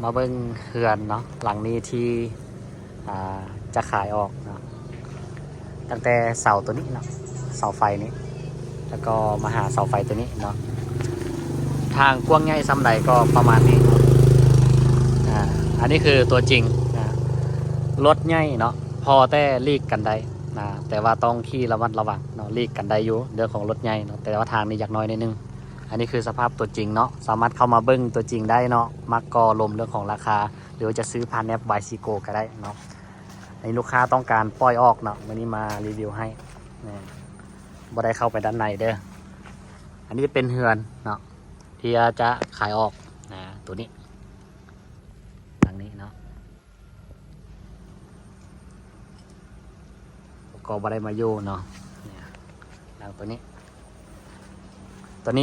มาเบิ้งเฮือนเนาะหลังนี้ที่จะขายออกเนาะตั้งแต่เสาตัวนี้เนาะเสาไฟนี้แล้วก็มาหาเสาไฟตัวนี้เนาะทางกว้างใหญ่ซ้ำใดก็ประมาณนี้อันนี้คือตัวจริงนะรถใหญ่เนาะพอแต่ลีกกันได้นะแต่ว่าต้องขี่ระมัดระวังเนาะลีกกันได้อยู่เรื่องของรถใหญ่เนาะแต่ว่าทางนี้อยากน้อยนิดนึงอันนี้คือสภาพตัวจริงเนาะสามารถเข้ามาเบิ้งตัวจริงได้เนาะมักก็ลมเรื่องของราคาหรือจะซื้อผ่านแอป YCGO ก็ได้เนาะในลูกค้าต้องการปล่อยออกเนาะวันนี้มารีวิวให้นะบ่ได้เข้าไปด้านในเด้ออันนี้เป็นเฮือนเนาะที่จะขายออกนะตัวนี้หลังนี้เนาะก็บ่ได้มาอยู่เนาะหลังตัวนี้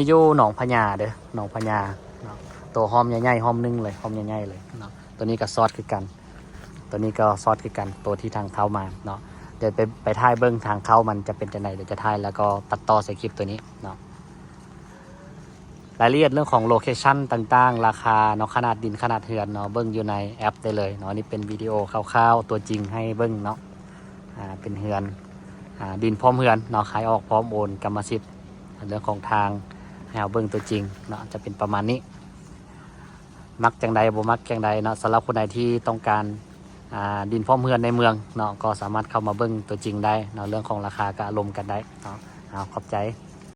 อยู่หนองพญาเด้อหนองพญาเนาะตัวหอมใหญ่ๆหอมนึงเลยหอมใหญ่ๆเลยเนาะตัวนี้ก็ซอสคือกันตัวนี้ก็ซอสคือกันตัวที่ทางเข้ามาเนาะเดี๋ยวไปถ่ายเบิ้งทางเข้ามันจะเป็นจังไดเดี๋ยวจะถ่ายแล้วก็ตัดต่อใส่คลิปตัวนี้เนาะรายละเอียดเรื่องของโลเคชั่นต่างๆราคาเนาะขนาดดินขนาดเฮือนเนาะเบิ้งอยู่ในแอปได้เลยเนาะนี่เป็นวิดีโอคร่าวๆตัวจริงให้เบิ้งเนาะเป็นเฮือนดินพร้อมเฮือนเนาะขายออกพร้อมโอนกรรมสิทธิ์เรื่องของทางให้เอาเบิ้งตัวจริงเนาะจะเป็นประมาณนี้มักจังใดบ่มักจังใดเนาะสำหรับคนใดที่ต้องการดินพร้อมเฮือนในเมืองเนาะก็สามารถเข้ามาเบิ้งตัวจริงได้เนาะเรื่องของราคาก็อารมณ์กันได้เนาะขอบใจ